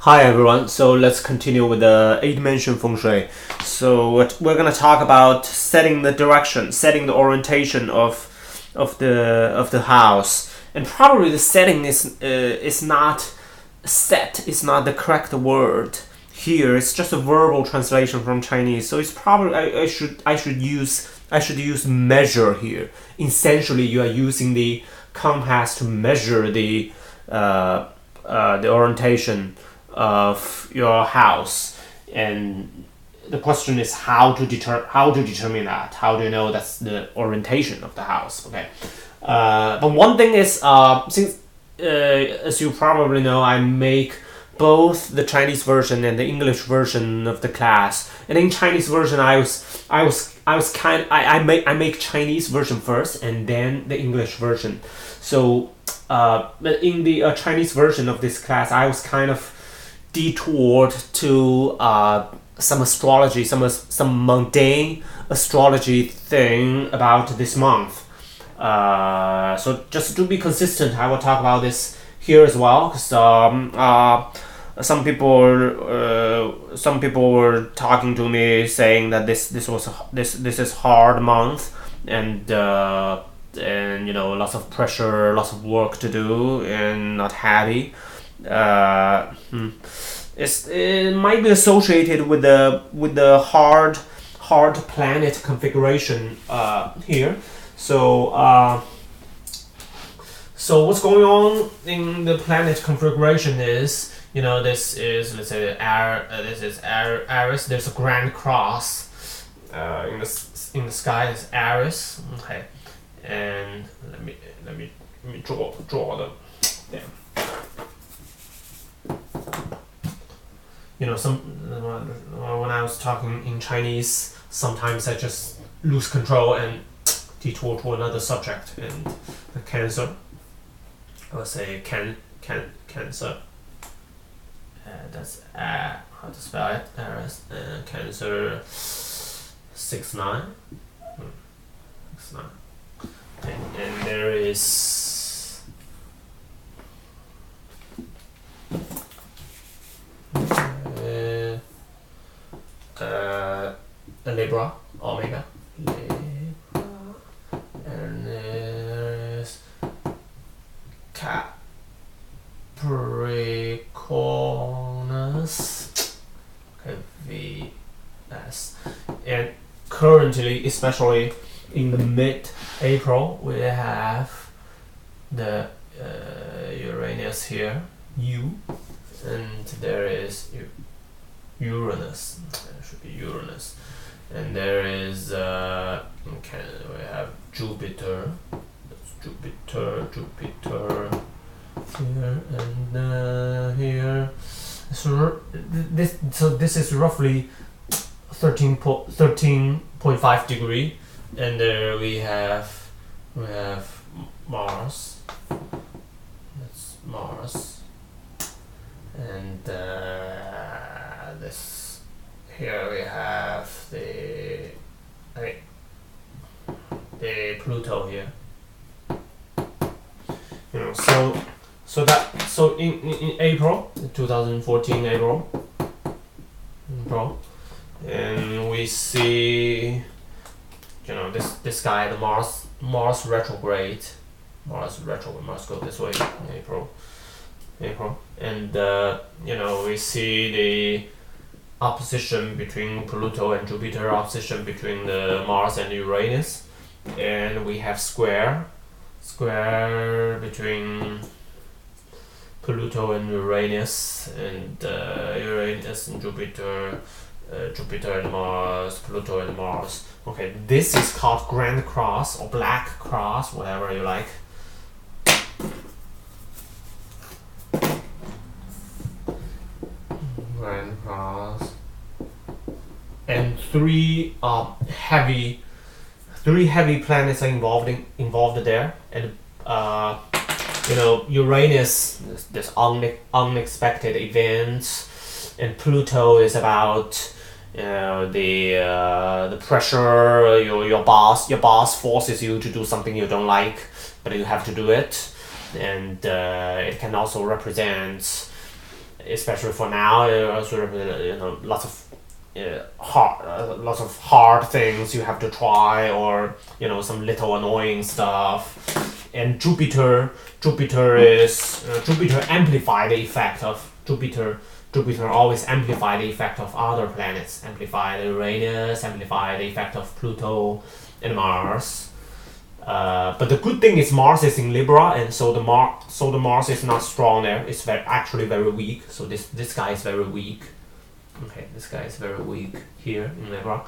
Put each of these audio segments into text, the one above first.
Hi everyone, so let's continue with the 8-dimension feng shui. So we're gonna talk about setting the direction, setting the orientation of the house, and probably the setting is not set. It's not the correct word here. It's just a verbal translation from Chinese. So it's probably I should use measure here. Essentially, you are using the compass to measure the orientation of your house, and the question is how to determine that. How do you know that's the orientation of the house? Okay, but one thing is, since as you probably know, I make both the Chinese version and the English version of the class. And in Chinese version, I make Chinese version first and then the English version. So, but in the Chinese version of this class, I was kind of detoured to some astrology, some mundane astrology thing about this month. So just to be consistent, I will talk about this here as well, because some people were talking to me saying that this is hard month, and you know, lots of pressure, lots of work to do, and not happy. It might be associated with the hard planet configuration here. So what's going on in the planet configuration is, you know, this is, let's say, this is Aries. There's a grand cross in the sky. Is Aries. Okay, and let me draw them. Yeah. You know, when I was talking in Chinese, sometimes I just lose control and detour to another subject. And the Cancer, I would say Cancer. That's how to spell it? Cancer 6-9. 6-9. And there is Libra, Omega, and there's Capricornus, okay, VS, and currently, especially in the mid-April, we have the Uranus here, U, and there is Uranus. There should be Uranus, and there is we have Jupiter. That's Jupiter here and here. So this is roughly 13.5 degree, and there we have Mars. That's Mars, and this here we have the Pluto here. You know, so in April 2014 April, and we see, you know, this guy, the Mars retrograde. Mars go this way in April, and you know, we see the opposition between Pluto and Jupiter, opposition between the Mars and Uranus, and we have square between Pluto and Uranus, and Uranus and Jupiter, Jupiter and Mars, Pluto and Mars. Okay, this is called Grand Cross or Black Cross, whatever you like. Grand Cross, and three heavy planets are involved there, and you know, Uranus, this unexpected events, and Pluto is about the pressure. Your boss forces you to do something you don't like, but you have to do it, and it can also represent especially for now, sort of lots of lots of hard things you have to try, or some little annoying stuff. And Jupiter amplify the effect of Jupiter. Jupiter always amplify the effect of other planets, amplify the Uranus, amplify the effect of Pluto and Mars. But the good thing is Mars is in Libra, and so the Mars is not strong there. It's actually very weak. So this guy is very weak. Okay, this guy is very weak here in Libra.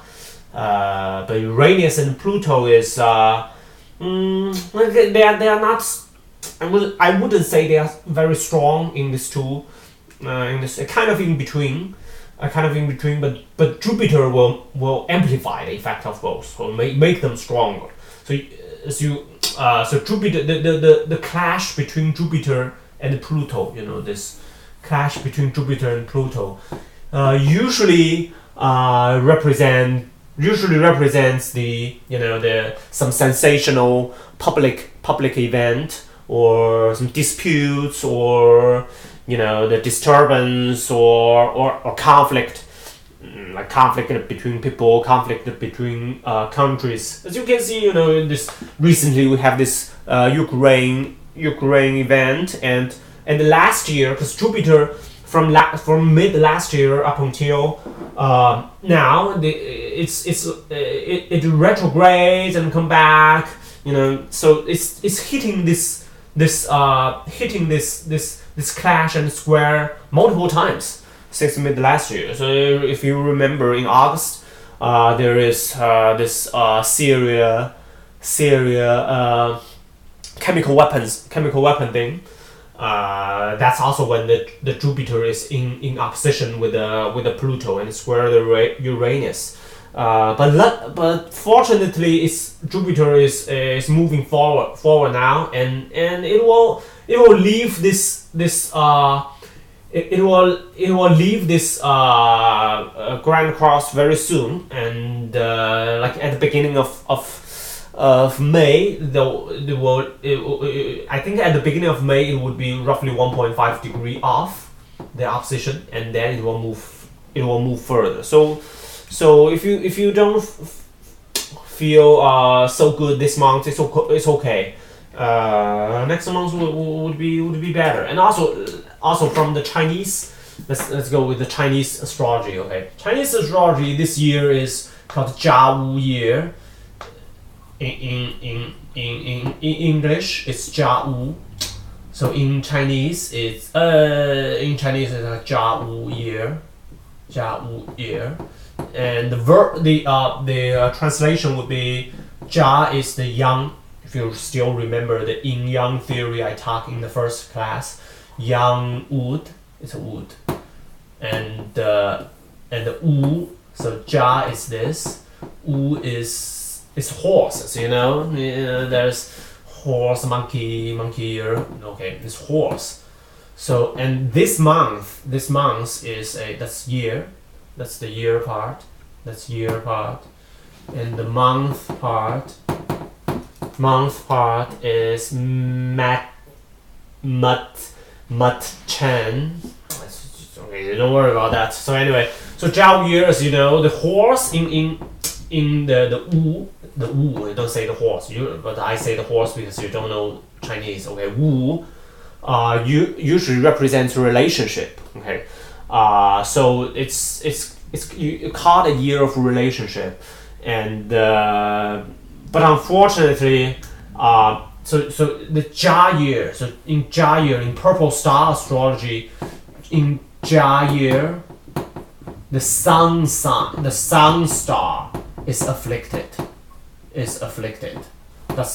But Uranus and Pluto is they are not. I wouldn't say they are very strong in this two. In this kind of in between, but Jupiter will amplify the effect of both, or make them stronger. So so Jupiter, the clash between Jupiter and Pluto, this clash between Jupiter and Pluto, usually represents the some sensational public event, or some disputes, or the disturbance, or conflict, like conflict between people, conflict between countries. As you can see, in this recently we have this Ukraine event, and last year, because Jupiter from mid last year up until now, it retrogrades and come back, so it's hitting this clash and square multiple times since mid last year. So if you remember, in August, there is this Syria chemical weapon thing. That's also when the Jupiter is in opposition with the Pluto and square the Uranus. But fortunately, Jupiter is moving forward now, and it will leave this Grand Cross very soon, and like at the beginning of May, I think at the beginning of May it would be roughly 1.5 degree off the opposition, and then it will move further. So if you don't feel so good this month, it's okay. Next month would be better. And also from the Chinese, let's go with the Chinese astrology. Okay, Chinese astrology this year is called Jia Wu year. In English it's Jia Wu. So in Chinese it's a Jia Wu year. Jia Wu year. And the translation would be Jia is the yang. If you still remember the yin-yang theory I taught in the first class, yang wood, it's a wood, and the wu, so Jia is this, wu is horse. So there's horse, monkey ear. Okay, it's horse. So and this month is that's year. That's the year part. And the month part is Mat Chen. Okay, don't worry about that. So anyway, so Zhao year is the horse in the wu. The wu, I don't say the horse, but I say the horse because you don't know Chinese. Okay, wu usually represents relationship. Okay, so it's you call it a year of relationship, and but unfortunately, so the Jia year. So in Jia year, in purple star astrology, in Jia year, the sun star is afflicted. That's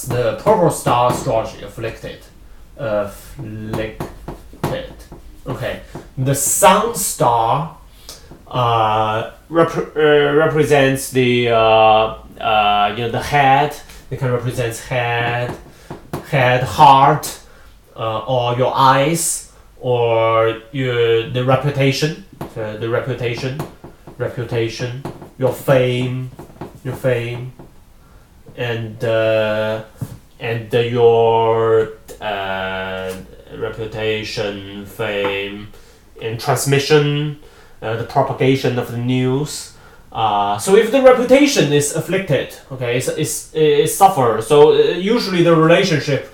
the purple star astrology. Afflicted. Okay, the sun star represents the the head. It can represent head, heart, or your eyes, or the reputation, your fame, and your reputation, fame, in transmission, the propagation of the news. So if the reputation is afflicted, okay, it suffers. So usually the relationship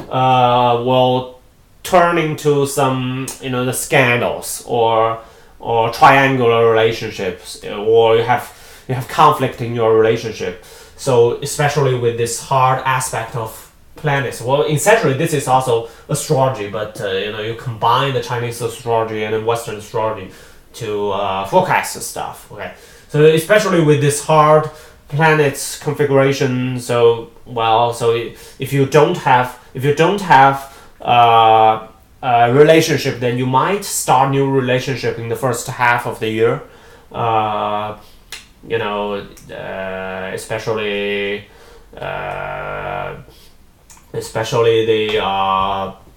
will turn into some, the scandals or triangular relationships, or you have conflict in your relationship. So especially with this hard aspect of planets. Well, essentially this is also astrology, but you combine the Chinese astrology and then Western astrology to forecast the stuff. Okay, so especially with this hard planets configuration. So if you don't have a relationship, then you might start new relationship in the first half of the year. Especially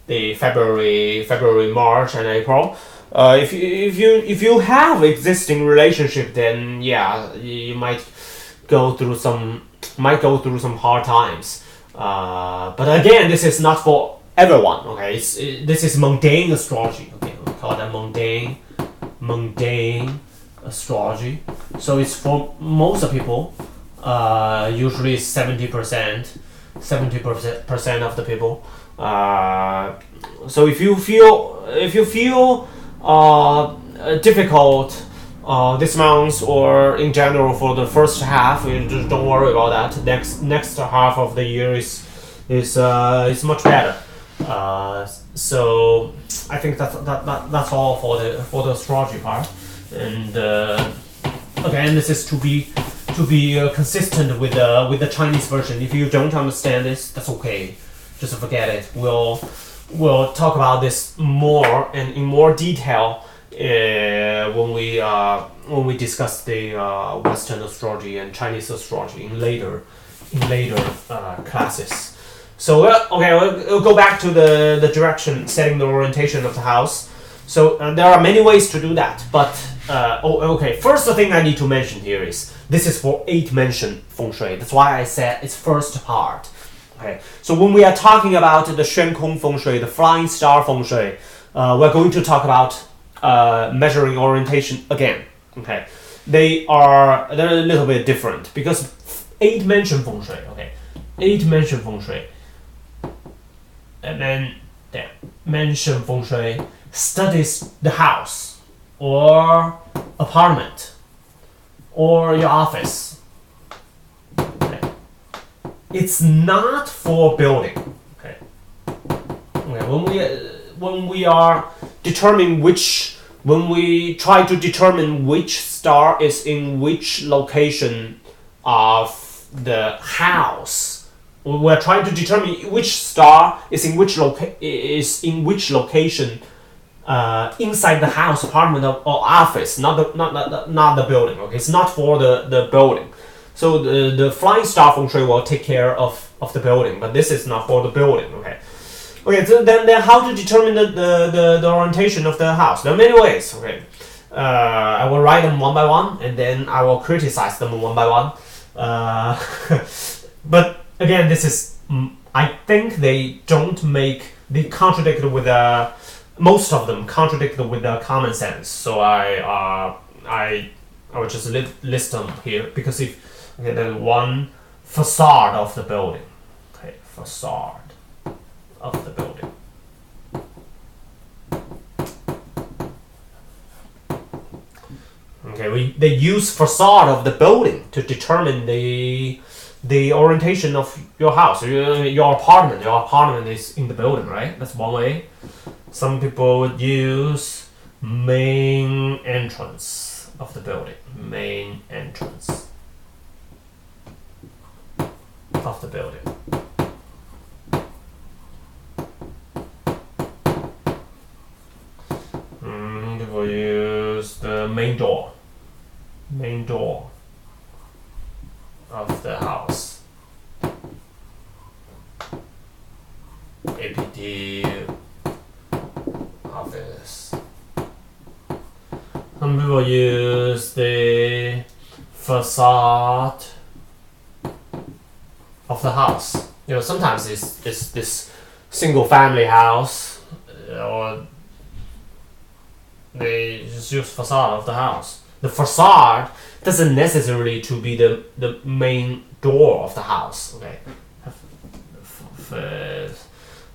the February, March, and April. If you have existing relationship, then yeah, you might go through some hard times. But again, this is not for everyone. Okay, this is mundane astrology. Okay, we call that mundane astrology. So it's for most people. Usually 70% of the people. So if you feel difficult this month or in general for the first half, you just don't worry about that. Next half of the year is much better. So I think that's all for the astrology part. And again, this is to be consistent with the Chinese version. If you don't understand this, that's okay. Just forget it. We'll talk about this more and in more detail when we discuss the Western astrology and Chinese astrology in later classes. So we'll go back to the direction, setting the orientation of the house. So there are many ways to do that, but first thing I need to mention here is this is for 8-mansion feng shui. That's why I said it's first part. Okay, so when we are talking about the Shen Kong feng shui, the flying star feng shui, we're going to talk about measuring orientation again. Okay, they're a little bit different because 8-mansion feng shui. Okay, 8-mansion feng shui, and then mansion feng shui studies the house or apartment or your office. Okay. It's not for building. Okay. When we try to determine which star is in which location of the house, we're trying to determine which star is in which location inside the house, apartment, or office, not the building. Okay, it's not for the building. So the flying star feng shui will take care of the building, but this is not for the building. Okay. So then how to determine the orientation of the house? There are many ways. Okay. I will write them one by one, and then I will criticize them one by one. But again, this is I think they contradict with most of them contradict with the common sense. So I will just list them here because then one, facade of the building. Okay, facade of the building. Okay, they use facade of the building to determine the orientation of your house, your apartment. Your apartment is in the building, right? That's one way. Some people would use main entrance of the building. Main entrance of the building. People use the main door. Main door of the house. APT office. Some people use the facade of the house. Sometimes it's this single family house, or they just use facade of the house. The facade doesn't necessarily to be the main door of the house. Okay,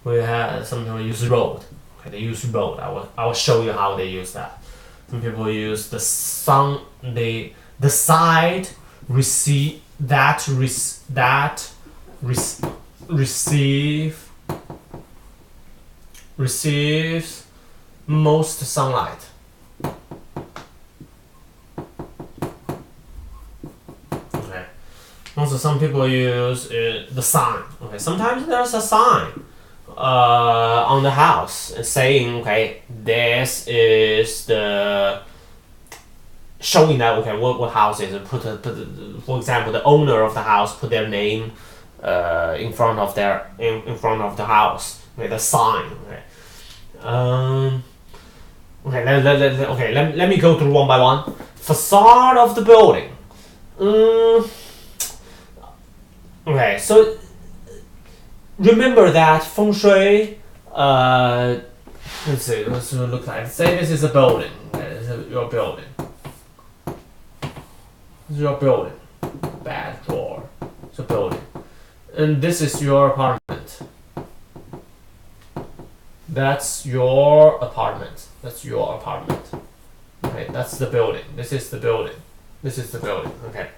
we have sometimes we use road. Okay, they use road. I will show you how they use that. Some people use the side receive that receives most sunlight. Okay. Also, some people use the sign. Okay. Sometimes there's a sign on the house saying, okay, this is the showing that, okay, what house is it. For example, the owner of the house put their name in front of in front of the house. Okay, the sign. Okay. Let me go through one by one. Facade of the building. Okay, so remember that feng shui. Let's see. Let's look like. Say this is a building. Okay, this is your building. This is your building. Back door. It's a building, and this is your apartment. That's your apartment. That's your apartment. Okay, that's the building. This is the building. This is the building. Okay.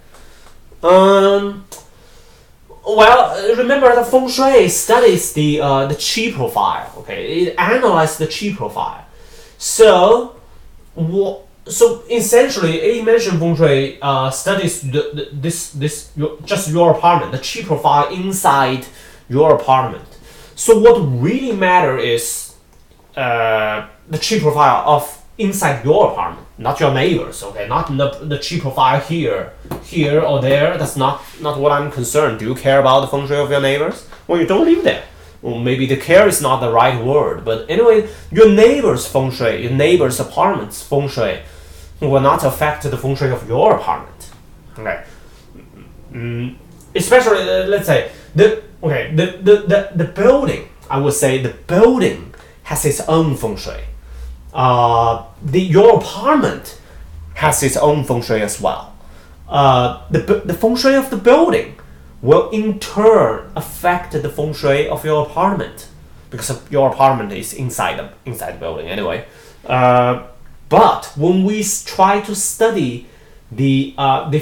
Well, remember the feng shui studies the qi profile. Okay, it analyzes the qi profile. So essentially, 8-dimension feng shui studies just your apartment, the qi profile inside your apartment. So what really matters is the qi profile of inside your apartment, not your neighbors. Okay, not the qi profile here or there. That's not what I'm concerned. Do you care about the feng shui of your neighbors? Well, you don't live there. Well, maybe the care is not the right word, but anyway, your neighbor's feng shui, your neighbor's apartment's feng shui will not affect the feng shui of your apartment. Okay. Especially, let's say the building. I would say the building has its own feng shui. Your apartment has its own feng shui as well. The feng shui of the building will in turn affect the feng shui of your apartment, because your apartment is inside the building anyway. But when we try to study the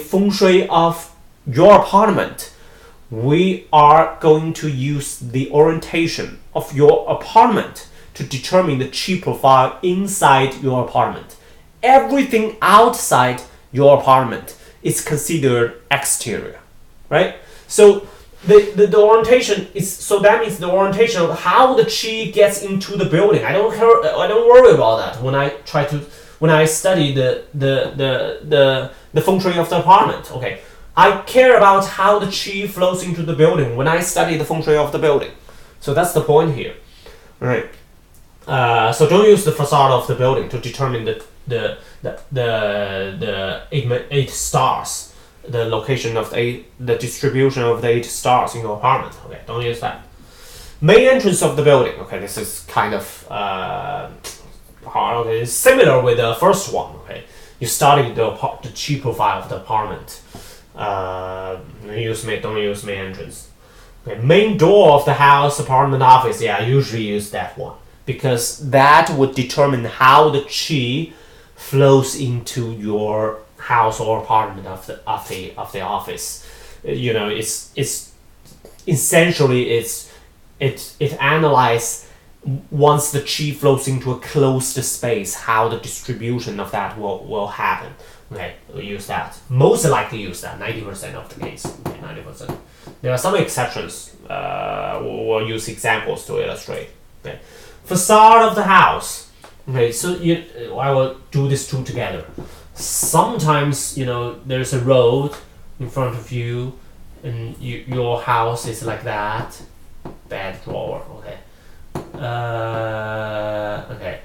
feng shui of your apartment, we are going to use the orientation of your apartment to determine the qi profile inside your apartment. Everything outside your apartment is considered exterior, right? So the orientation is, so that means the orientation of how the qi gets into the building. I don't worry about that when I study the feng shui of the apartment. Okay, I care about how the qi flows into the building when I study the feng shui of the building. So that's the point here, right? So don't use the facade of the building to determine the 8 stars, the location of the distribution of the 8 stars in your apartment. Okay, don't use that. Main entrance of the building. Okay, this is kind of hard. Okay, it's similar with the first one. Okay, you study the qi profile of the apartment. Don't use main entrance. Okay, main door of the house, apartment, office. Yeah, I usually use that one, because that would determine how the qi flows into your house or apartment of the office. You know, it's essentially it analyzes, once the qi flows into a closed space, how the distribution of that will happen. Okay, we'll use that. Most likely use that 90% of the case. Okay, 90%. There are some exceptions. We'll use examples to illustrate. Okay. Facade of the house. Okay, so I will do these two together. Sometimes, there's a road in front of you, and your house is like that. Bad drawer. Okay. Okay.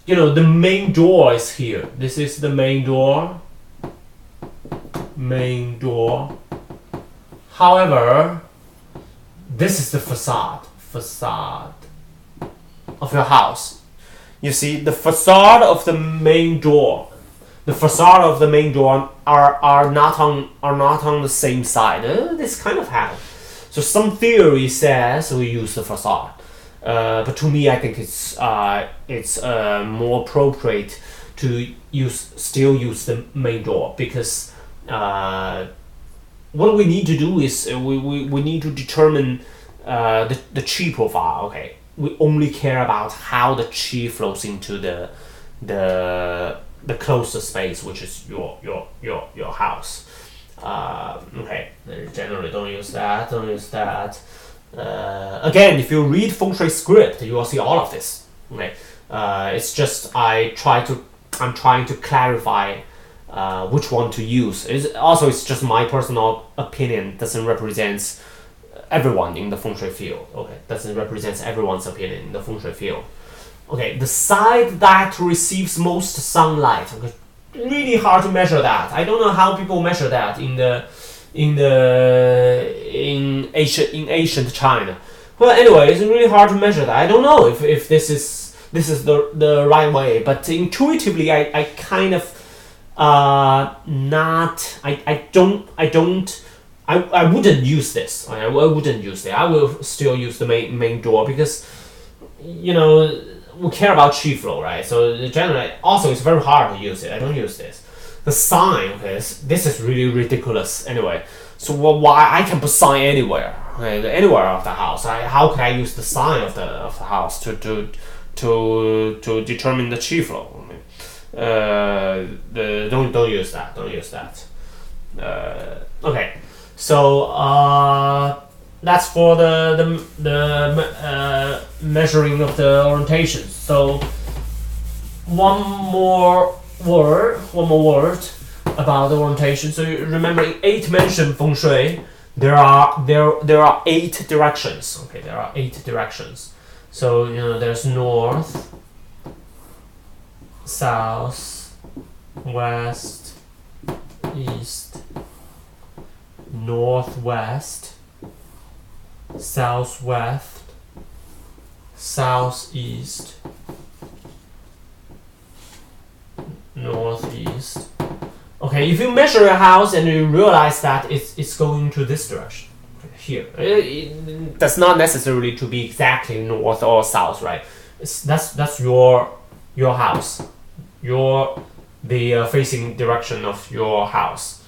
The main door is here. This is the main door. Main door. However, this is the facade of your house. you see the facade of the main door. The facade of the main door are not on the same side. This kind of happens. So some theory says we use the facade, but to me, I think it's more appropriate to still use the main door, because what we need to do is we need to determine the chi profile. Okay, we only care about how the chi flows into the closest space, which is your house. Okay, generally don't use that. Again, if you read feng shui script, you will see all of this. Okay, it's just I'm trying to clarify which one to use. It's just my personal opinion. Doesn't represent everyone in the feng shui field. Okay, doesn't represent everyone's opinion in the feng shui field. Okay, the side that receives most sunlight. Okay, really hard to measure that. I don't know how people measure that in ancient China. Well, anyway, it's really hard to measure that. I don't know if this is the right way, but intuitively, I kind of not. I wouldn't use this. I wouldn't use it. I will still use the main door, because we care about chi flow, right? So generally, also it's very hard to use it. I don't use this. The sign, okay, this is really ridiculous. Anyway, so why I can put sign anywhere, okay, anywhere of the house? How can I use the sign of the house to determine the chi flow? Don't use that. Don't use that. Okay, so that's for the measuring of the orientation. So one more word about the orientation. So remember, in 8-dimension feng shui, there are 8 directions. Okay, there are 8 directions. So there's north, south, west, east, northwest, southwest, southeast, northeast. Okay, if you measure a house and you realize that it's going to this direction, here, it does not necessarily to be exactly north or south, right? That's your house, the facing direction of your house.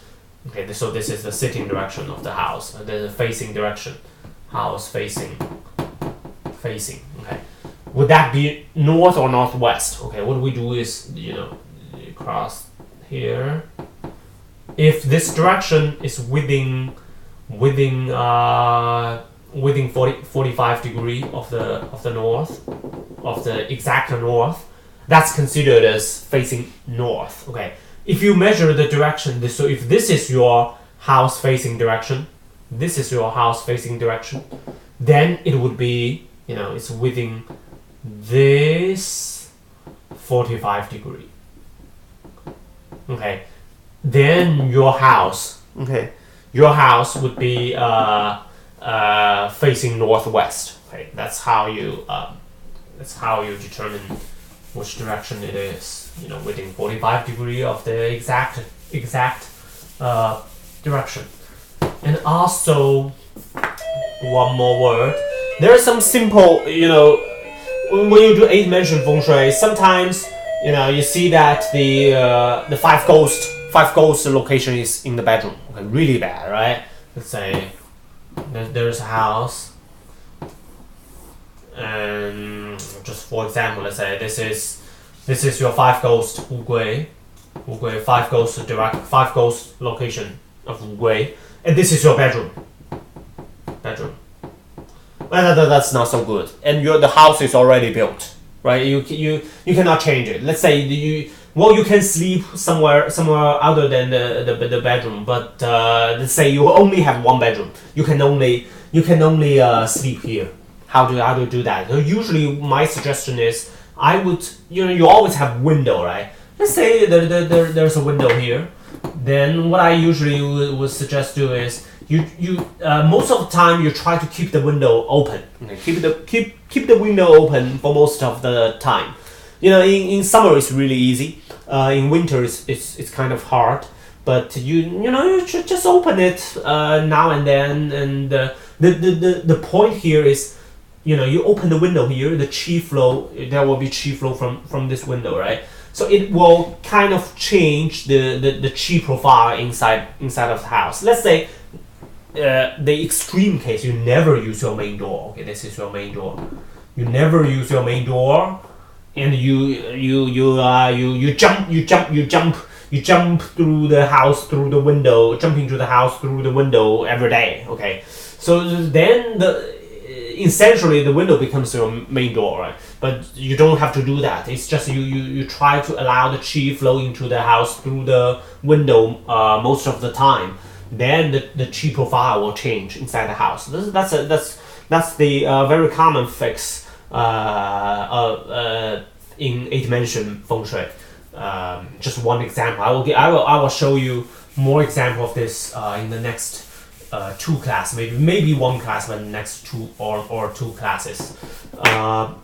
Okay, so this is the sitting direction of the house, the facing direction. House facing. Okay, would that be north or northwest? Okay, what we do is cross here. If this direction is within 45 degree of the north, of the exact north, that's considered as facing north. Okay, if you measure the direction, so if this is your house facing direction, this is your house facing direction, then it would be, it's within this 45 degree. Okay, then your house would be facing northwest. Okay, that's how you determine which direction it is. Within 45 degree of the exact direction. And also, one more word. There are some simple, when you do 8-dimension feng shui, sometimes, you see that the five ghost location is in the bedroom. Okay, really bad, right? Let's say there's a house, and just for example, let's say this is your 5 ghost Wu Gui, 5 ghost location of Wu Gui. And this is your bedroom. Well, that's not so good. And the house is already built, right? You cannot change it. Let's say you can sleep somewhere other than the bedroom, but let's say you only have one bedroom. You can only sleep here. How do you do that? Usually, my suggestion is you always have window, right? Let's say there's a window here. Then what I usually would suggest do is you most of the time you try to keep the window open. Okay, keep the window open for most of the time. in summer it's really easy. In winter it's kind of hard. But you just open it now and then, and the point here is, you open the window here, the chi flow, there will be chi flow from this window, right? So it will kind of change the chi profile inside of the house. Let's say the extreme case, you never use your main door. Okay, this is your main door. You never use your main door, and you jump through the house through the window, jump into the house through the window every day. Okay, so then essentially the window becomes your main door, right? But you don't have to do that. It's just you try to allow the chi flow into the house through the window most of the time. Then the chi profile will change inside the house. That's the very common fix in 8-dimension feng shui. Just one example. I will show you more example of this in the next 2 class, maybe 1 class, but next 2 or 2 classes.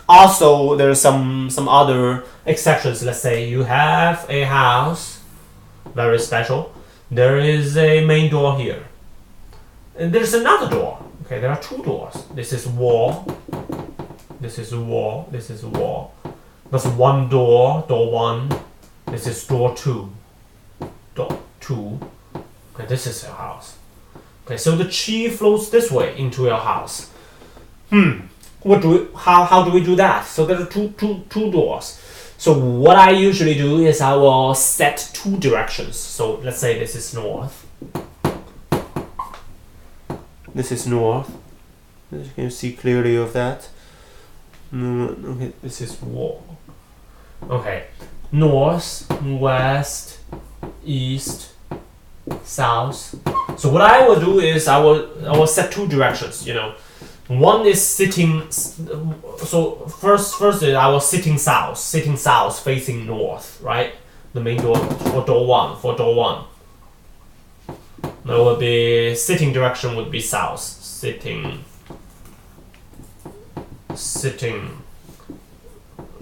Also, there's some other exceptions. Let's say you have a house, very special. There is a main door here, and there's another door. Okay, there are 2 doors. This is wall. This is wall. This is wall. That's one door. Door 1. This is door 2. Door 2. Okay, this is your house. Okay, so the chi flows this way into your house. How do we do that? So there are two doors. So what I usually do is I will set 2 directions. So let's say this is north. This is north. Can you see clearly of that? Okay, this is wall. Okay, north, west, east, south. So what I will do is I will set 2 directions. One is sitting. So first is I was sitting south, facing north, right? The main door for door 1. For door 1, there will be sitting direction would be south. Sitting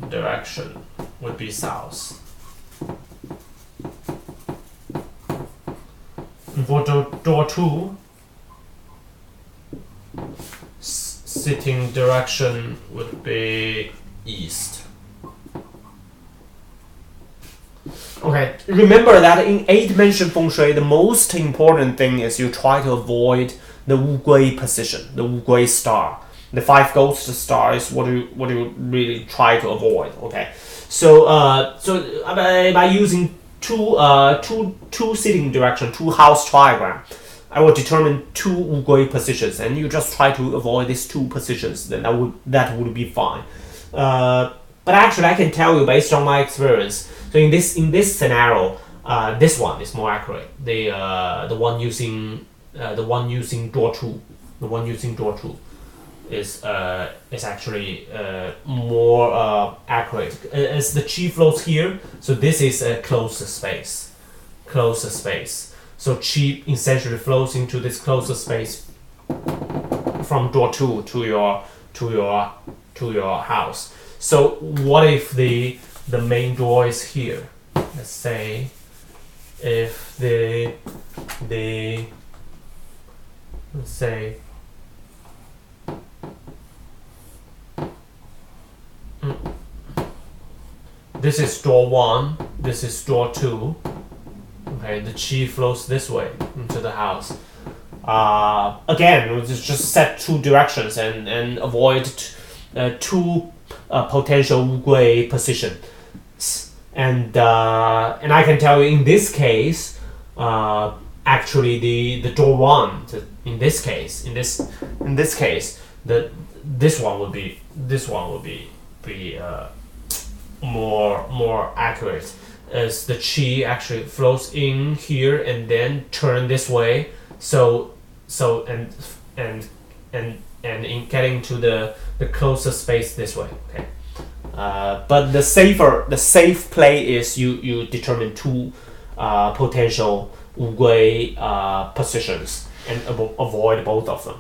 direction would be south. And for door 2, sitting direction would be east. Okay, remember that in 8-dimension feng shui, the most important thing is you try to avoid the Wu Gui position, the Wu Gui star. The 5 ghost star is what you really try to avoid. Okay, so by using two sitting direction, 2 house triagram, I will determine 2 Wu Gui positions, and you just try to avoid these 2 positions. Then that would be fine. But actually, I can tell you based on my experience. So in this scenario, this one is more accurate. The one using door 2, the one using door 2 is actually more accurate as the chi flows here. So this is a closer space. So chi essentially flows into this closer space from door 2 to your house. So what if the main door is here? Let's say if let's say this is door 1, this is door 2. Okay, the chi flows this way into the house. Again, we'll just set 2 directions and avoid 2 potential Wu Gui positions. And I can tell you in this case, actually the door 1, in this case, this one would be more accurate, as the chi actually flows in here and then turn this way. So and in getting to the closer space this way. Okay. But the safe play is you determine 2 potential Wu Gui positions and avoid both of them.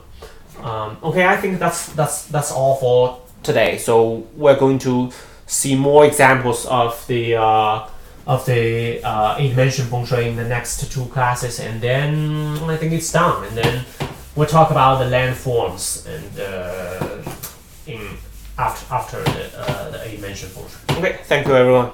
Okay, I think that's all for today. So we're going to see more examples of the 8-dimension feng shui in the next 2 classes, and then I think it's done. And then we'll talk about the landforms and after the 8-dimension feng shui. Okay, thank you everyone.